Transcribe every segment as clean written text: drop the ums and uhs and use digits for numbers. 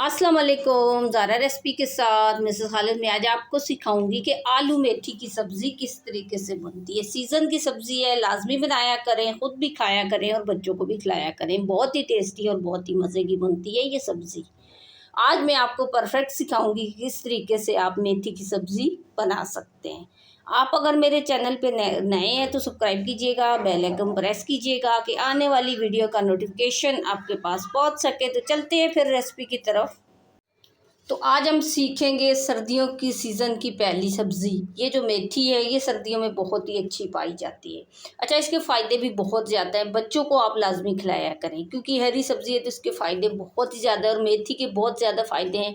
अस्सलाम वालेकुम। ज़ारा रेसिपी के साथ मिसेस खालिद। मैं आज आपको सिखाऊंगी कि आलू मेथी की सब्ज़ी किस तरीके से बनती है। सीज़न की सब्ज़ी है, लाजमी बनाया करें, ख़ुद भी खाया करें और बच्चों को भी खिलाया करें। बहुत ही टेस्टी और बहुत ही मज़े की बनती है ये सब्ज़ी। आज मैं आपको परफेक्ट सिखाऊंगी कि किस तरीके से आप मेथी की सब्ज़ी बना सकते हैं। आप अगर मेरे चैनल पे नए हैं तो सब्सक्राइब कीजिएगा, बेल आइकन प्रेस कीजिएगा कि आने वाली वीडियो का नोटिफिकेशन आपके पास पहुंच सके। तो चलते हैं फिर रेसिपी की तरफ। तो आज हम सीखेंगे सर्दियों की सीज़न की पहली सब्ज़ी। ये जो मेथी है ये सर्दियों में बहुत ही अच्छी पाई जाती है। अच्छा, इसके फ़ायदे भी बहुत ज़्यादा हैं। बच्चों को आप लाजमी खिलाया करें क्योंकि हरी सब्ज़ी है तो इसके फ़ायदे बहुत ही ज़्यादा है और मेथी के बहुत ज़्यादा फ़ायदे हैं।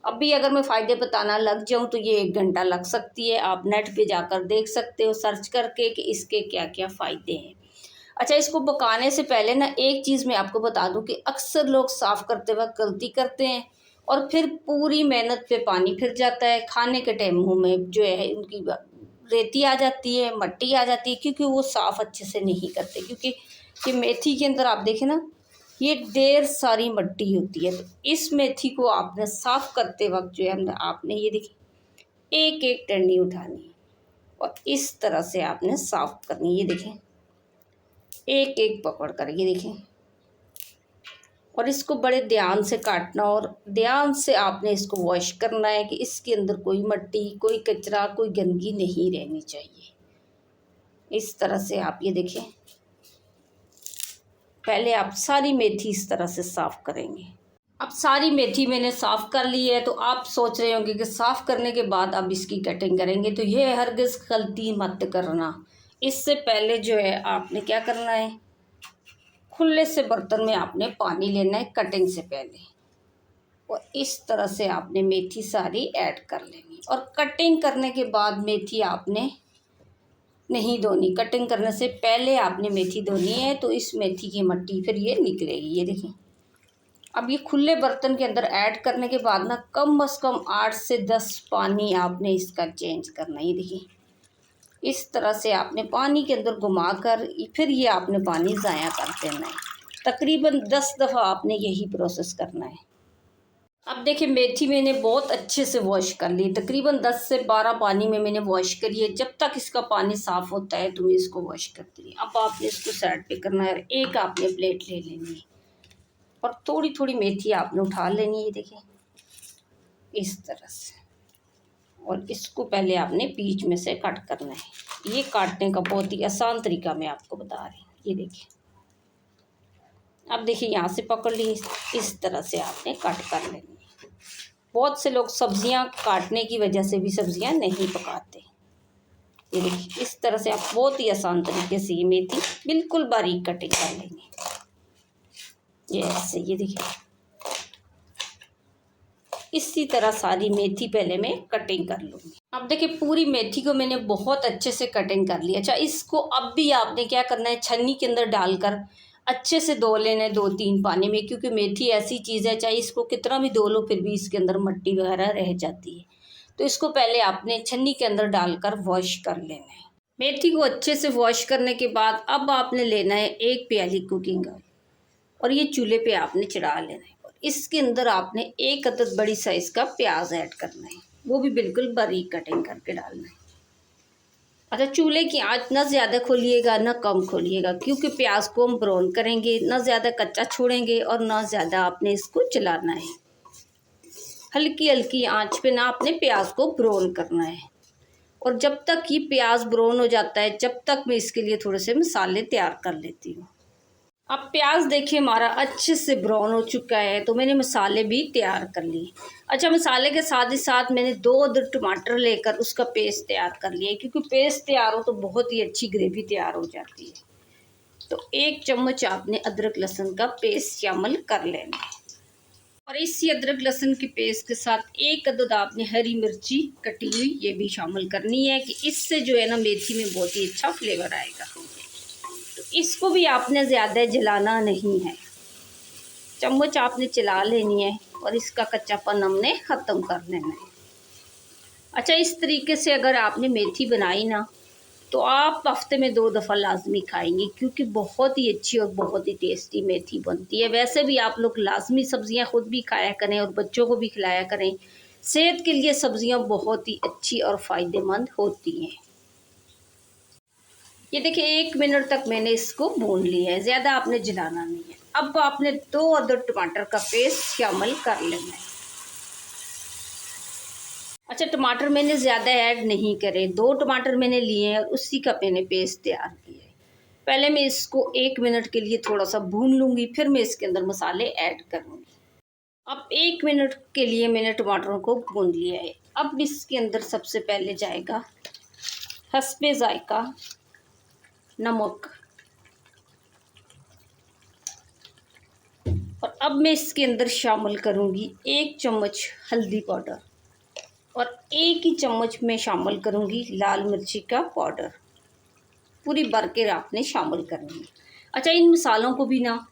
अभी अगर मैं फ़ायदे बताना लग जाऊँ तो ये 1 घंटा लग सकती है। आप नेट पे जाकर देख सकते हो सर्च करके कि इसके क्या क्या फ़ायदे हैं। अच्छा, इसको पकाने से पहले ना एक चीज़ मैं आपको बता दूं कि अक्सर लोग साफ़ करते वक्त गलती करते हैं और फिर पूरी मेहनत पे पानी फिर जाता है। खाने के टाइम मुँह में जो है उनकी रेती आ जाती है, मट्टी आ जाती है क्योंकि वो साफ़ अच्छे से नहीं करते। क्योंकि ये मेथी के अंदर आप देखें ना, ये ढेर सारी मट्टी होती है। तो इस मेथी को आपने साफ़ करते वक्त जो है आपने ये देखिए एक एक टंडी उठानी है और इस तरह से आपने साफ़ करनी है। ये देखें एक एक पकड़ कर, ये देखें, और इसको बड़े ध्यान से काटना और ध्यान से आपने इसको वॉश करना है कि इसके अंदर कोई मट्टी, कोई कचरा, कोई गंदगी नहीं रहनी चाहिए। इस तरह से आप ये देखें, पहले आप सारी मेथी इस तरह से साफ़ करेंगे। अब सारी मेथी मैंने साफ़ कर ली है। तो आप सोच रहे होंगे कि साफ़ करने के बाद अब इसकी कटिंग करेंगे, तो ये हरगिज़ गलती मत करना। इससे पहले जो है आपने क्या करना है, खुले से बर्तन में आपने पानी लेना है कटिंग से पहले और इस तरह से आपने मेथी सारी ऐड कर लेनी। और कटिंग करने के बाद मेथी आपने नहीं धोनी, कटिंग करने से पहले आपने मेथी धोनी है। तो इस मेथी की मट्टी फिर ये निकलेगी। ये देखिए, अब ये खुले बर्तन के अंदर ऐड करने के बाद ना कम से कम 8 से 10 पानी आपने इसका चेंज करना है। ये देखिए, इस तरह से आपने पानी के अंदर घुमाकर फिर ये आपने पानी ज़ाया कर देना है। तकरीबन 10 दफ़ा आपने यही प्रोसेस करना है। अब देखिए, मेथी मैंने बहुत अच्छे से वॉश कर ली, तकरीबन 10 से 12 पानी में मैंने वॉश करी है। जब तक इसका पानी साफ़ होता है तो मैं इसको वॉश करती रही। अब आपने इसको साइड पे करना है। एक आपने प्लेट ले लेनी है और थोड़ी थोड़ी मेथी आपने उठा लेनी है। देखिए इस तरह से, और इसको पहले आपने बीच में से कट करना है। ये काटने का बहुत ही आसान तरीका मैं आपको बता रही हूँ। ये देखिए, अब देखिए यहाँ से पकड़ ली, इस तरह से आपने कट कर लेनी है। बहुत से लोग सब्जियां काटने की वजह से भी सब्जियां नहीं पकाते। ये देखिए, इस तरह से आप बहुत ही आसान तरीके से ये मेथी बिल्कुल बारीक कटिंग कर लेंगे। ये ऐसे, ये देखिए, इसी तरह सारी मेथी पहले मैं कटिंग कर लूँगी। अब देखिए, पूरी मेथी को मैंने बहुत अच्छे से कटिंग कर लिया। अच्छा, इसको अब भी आपने क्या करना है, छन्नी के अंदर डालकर अच्छे से धो लेना है 2-3 पानी में। क्योंकि मेथी ऐसी चीज़ है, चाहे इसको कितना भी धो लो फिर भी इसके अंदर मट्टी वगैरह रह जाती है। तो इसको पहले आपने छन्नी के अंदर डालकर वॉश कर लेना है। मेथी को अच्छे से वॉश करने के बाद अब आपने लेना है 1 प्याली कुकिंग ऑयल और ये चूल्हे पे आपने चढ़ा लेना है। और इसके अंदर आपने 1 अदद बड़ी साइज़ का प्याज ऐड करना है, वो भी बिल्कुल बारीक कटिंग करके डालना है। अच्छा, चूल्हे की आंच ना ज़्यादा खोलिएगा ना कम खोलिएगा, क्योंकि प्याज को हम ब्राउन करेंगे, ना ज़्यादा कच्चा छोड़ेंगे और ना ज़्यादा आपने इसको चलाना है। हल्की हल्की आंच पे ना आपने प्याज को ब्राउन करना है। और जब तक ये प्याज ब्राउन हो जाता है, जब तक मैं इसके लिए थोड़े से मसाले तैयार कर लेती हूँ। अब प्याज देखिए हमारा अच्छे से ब्राउन हो चुका है, तो मैंने मसाले भी तैयार कर लिए। अच्छा, मसाले के साथ ही साथ मैंने 2 अदद टमाटर लेकर उसका पेस्ट तैयार कर लिया, क्योंकि पेस्ट तैयार हो तो बहुत ही अच्छी ग्रेवी तैयार हो जाती है। तो 1 चम्मच आपने अदरक लहसुन का पेस्ट शामिल कर लेना है। और इसी अदरक लहसुन के पेस्ट के साथ 1 अदद आपने हरी मिर्ची कटी हुई ये भी शामिल करनी है, कि इससे जो है ना मेथी में बहुत ही अच्छा फ्लेवर आएगा। तो इसको भी आपने ज़्यादा जलाना नहीं है, चम्मच आपने चला लेनी है और इसका कच्चापन हमने ख़त्म कर लेना है। अच्छा, इस तरीके से अगर आपने मेथी बनाई ना तो आप हफ्ते में 2 दफ़ा लाजमी खाएंगे, क्योंकि बहुत ही अच्छी और बहुत ही टेस्टी मेथी बनती है। वैसे भी आप लोग लाजमी सब्ज़ियाँ ख़ुद भी खाया करें और बच्चों को भी खिलाया करें। सेहत के लिए सब्ज़ियाँ बहुत ही अच्छी और फ़ायदेमंद होती हैं। ये देखिए 1 मिनट तक मैंने इसको भून लिया है, ज़्यादा आपने जलाना नहीं है। अब आपने 2 अदद टमाटर का पेस्ट शामिल कर लेना है। अच्छा, टमाटर मैंने ज़्यादा ऐड नहीं करे, 2 टमाटर मैंने लिए हैं और उसी का मैंने पेस्ट तैयार किया है। पहले मैं इसको 1 मिनट के लिए थोड़ा सा भून लूँगी, फिर मैं इसके अंदर मसाले ऐड करूँगी। अब 1 मिनट के लिए मैंने टमाटरों को भून लिया है। अब इसके अंदर सबसे पहले जाएगा हस्बे ज़ायका नमक, और अब मैं इसके अंदर शामिल करूँगी 1 चम्मच हल्दी पाउडर और 1 ही चम्मच में शामिल करूँगी लाल मिर्ची का पाउडर। पूरी भर के आपने शामिल करनी है। अच्छा, इन मसालों को भी ना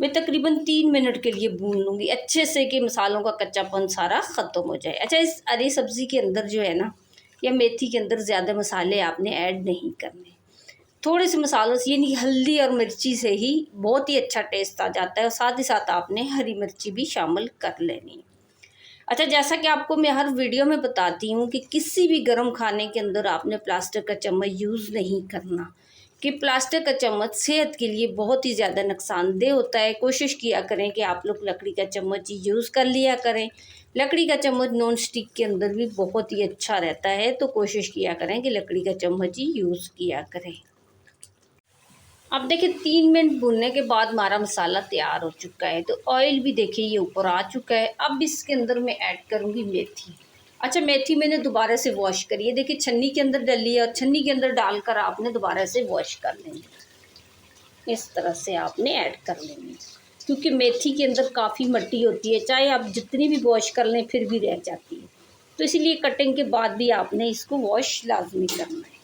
मैं तकरीबन 3 मिनट के लिए भून लूँगी अच्छे से, कि मसालों का कच्चापन सारा ख़त्म हो जाए। अच्छा, इस हरी सब्ज़ी के अंदर जो है ना, या मेथी के अंदर ज़्यादा मसाले आपने ऐड नहीं करने। थोड़े से मसालों से, यानी हल्दी और मिर्ची से ही बहुत ही अच्छा टेस्ट आ जाता है, और साथ ही साथ आपने हरी मिर्ची भी शामिल कर लेनी है। अच्छा, जैसा कि आपको मैं हर वीडियो में बताती हूँ कि किसी भी गर्म खाने के अंदर आपने प्लास्टिक का चम्मच यूज़ नहीं करना, कि प्लास्टिक का चम्मच सेहत के लिए बहुत ही ज़्यादा नुकसानदेह होता है। कोशिश किया करें कि आप लोग लकड़ी का चम्मच ही यूज़ कर लिया करें। लकड़ी का चम्मच नॉन स्टिक के अंदर भी बहुत ही अच्छा रहता है, तो कोशिश किया करें कि लकड़ी का चम्मच ही यूज़ किया करें। अब देखिए 3 मिनट भूनने के बाद हमारा मसाला तैयार हो चुका है, तो ऑयल भी देखिए ये ऊपर आ चुका है। अब इसके अंदर मैं ऐड करूँगी मेथी। अच्छा, मेथी मैंने दोबारा से वॉश करी है, देखिए छन्नी के अंदर डली है, और छन्नी के अंदर डालकर आपने दोबारा से वॉश कर लेंगे। इस तरह से आपने ऐड कर लेंगे, क्योंकि मेथी के अंदर काफ़ी मिट्टी होती है, चाहे आप जितनी भी वॉश कर लें फिर भी रह जाती है, तो इसीलिए कटिंग के बाद भी आपने इसको वॉश लाजमी करना है।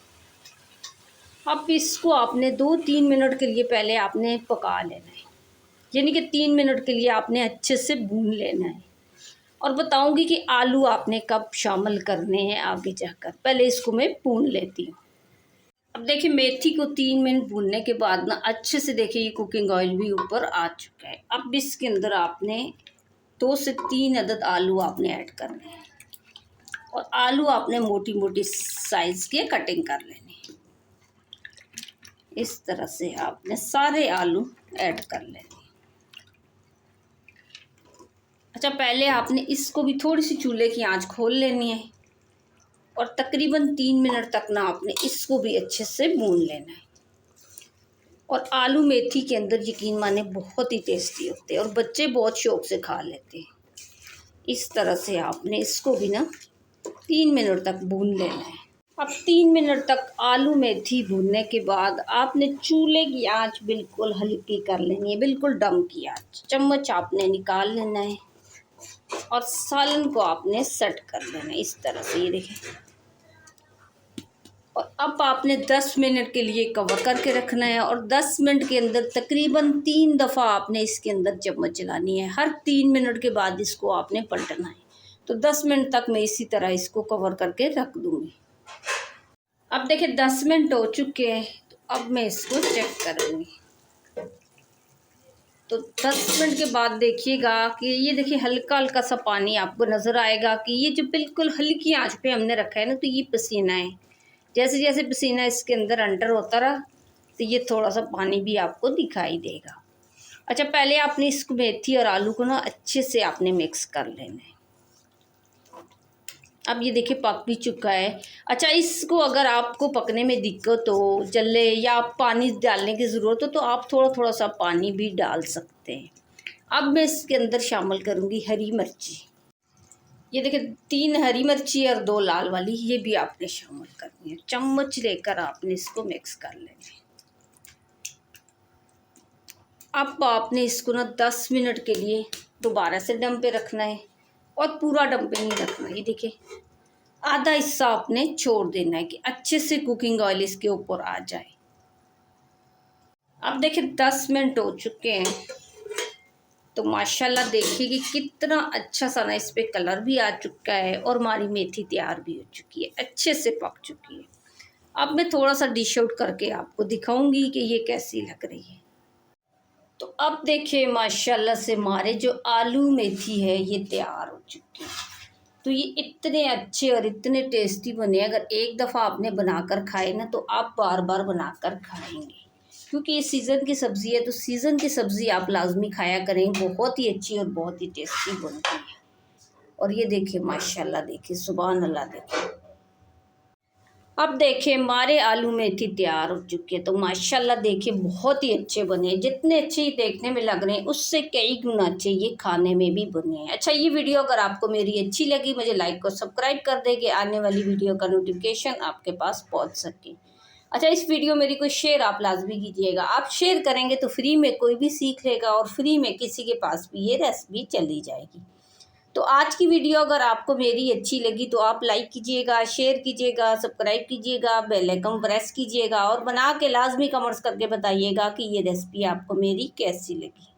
अब इसको आपने 2-3 मिनट के लिए पहले आपने पका लेना है, यानी कि 3 मिनट के लिए आपने अच्छे से भून लेना है। और बताऊंगी कि आलू आपने कब शामिल करने हैं आगे जाकर, पहले इसको मैं भून लेती हूँ। अब देखिए मेथी को 3 मिनट भूनने के बाद ना अच्छे से देखिए ये कुकिंग ऑयल भी ऊपर आ चुका है। अब इसके अंदर आपने 2 से 3 अदद आलू आपने ऐड करने हैं, और आलू आपने मोटी मोटी साइज़ के कटिंग कर लेने। इस तरह से आपने सारे आलू ऐड कर लेने। अच्छा, पहले आपने इसको भी थोड़ी सी चूल्हे की आंच खोल लेनी है, और तकरीबन 3 मिनट तक ना आपने इसको भी अच्छे से भून लेना है। और आलू मेथी के अंदर यकीन माने बहुत ही टेस्टी होते हैं, और बच्चे बहुत शौक से खा लेते हैं। इस तरह से आपने इसको भी ना 3 मिनट तक भून लेना है। अब 3 मिनट तक आलू मेथी भूनने के बाद आपने चूल्हे की आंच बिल्कुल हल्की कर लेनी है, बिल्कुल डम की आंच। चम्मच आपने निकाल लेना है, और सालन को आपने सेट कर लेना है इस तरह से, ये देखें। और अब आपने 10 मिनट के लिए कवर करके रखना है, और 10 मिनट के अंदर तकरीबन 3 दफ़ा आपने इसके अंदर चम्मच चलानी है। हर 3 मिनट के बाद इसको आपने पलटना है। तो 10 मिनट तक मैं इसी तरह इसको कवर करके रख दूँगी। अब देखिए 10 मिनट हो चुके हैं, तो अब मैं इसको चेक करूँगी। तो 10 मिनट के बाद देखिएगा कि ये देखिए हल्का हल्का सा पानी आपको नज़र आएगा, कि ये जो बिल्कुल हल्की आंच पे हमने रखा है ना, तो ये पसीना है। जैसे जैसे पसीना इसके अंदर अंडर होता रहा, तो ये थोड़ा सा पानी भी आपको दिखाई देगा। अच्छा, पहले आपने इसको मेथी और आलू को ना अच्छे से आपने मिक्स कर लेना है। अब ये देखिए पक भी चुका है। अच्छा, इसको अगर आपको पकने में दिक्कत हो, जले, या पानी डालने की ज़रूरत हो, तो आप थोड़ा थोड़ा सा पानी भी डाल सकते हैं। अब मैं इसके अंदर शामिल करूँगी हरी मिर्ची। ये देखिए 3 हरी मिर्ची और 2 लाल वाली, ये भी आपने शामिल करनी है। चम्मच लेकर आपने इसको मिक्स कर लेना है। अब आपने इसको ना 10 मिनट के लिए दोबारा से दम पे रखना है, और पूरा दम पे नहीं रखना। ये देखिए आधा हिस्सा आपने छोड़ देना है, कि अच्छे से कुकिंग ऑयल इसके ऊपर आ जाए। अब देखिए 10 मिनट हो चुके हैं, तो माशाल्लाह देखिए कि कितना अच्छा सा ना इस पे कलर भी आ चुका है, और हमारी मेथी तैयार भी हो चुकी है, अच्छे से पक चुकी है। अब मैं थोड़ा सा डिश आउट करके आपको दिखाऊंगी कि ये कैसी लग रही है। तो अब देखिए माशाल्लाह से हमारे जो आलू मेथी है ये तैयार हो चुकी है। तो ये इतने अच्छे और इतने टेस्टी बने, अगर एक दफ़ा आपने बनाकर खाए ना तो आप बार बार बनाकर खाएंगे, क्योंकि ये सीज़न की सब्ज़ी है। तो सीज़न की सब्ज़ी आप लाजमी खाया करें, बहुत ही अच्छी और बहुत ही टेस्टी बनती है। और ये देखिए माशाल्लाह, देखिए सुभान अल्लाह, देखिए अब देखिए हमारे आलू मेथी तैयार हो चुके हैं। तो माशाल्लाह देखिए बहुत ही अच्छे बने हैं, जितने अच्छे देखने में लग रहे हैं उससे कई गुना अच्छे ये खाने में भी बने हैं। अच्छा, ये वीडियो अगर आपको मेरी अच्छी लगी, मुझे लाइक और सब्सक्राइब कर दें कि आने वाली वीडियो का नोटिफिकेशन आपके पास पहुंच सके। अच्छा, इस वीडियो मेरी कोई शेयर आप लाजमी कीजिएगा। आप शेयर करेंगे तो फ्री में कोई भी सीख लेगा और फ्री में किसी के पास भी ये रेसिपी चली जाएगी। तो आज की वीडियो अगर आपको मेरी अच्छी लगी तो आप लाइक कीजिएगा, शेयर कीजिएगा, सब्सक्राइब कीजिएगा, बेल आइकन प्रेस कीजिएगा और बना के लाजमी कमेंट्स करके बताइएगा कि ये रेसिपी आपको मेरी कैसी लगी।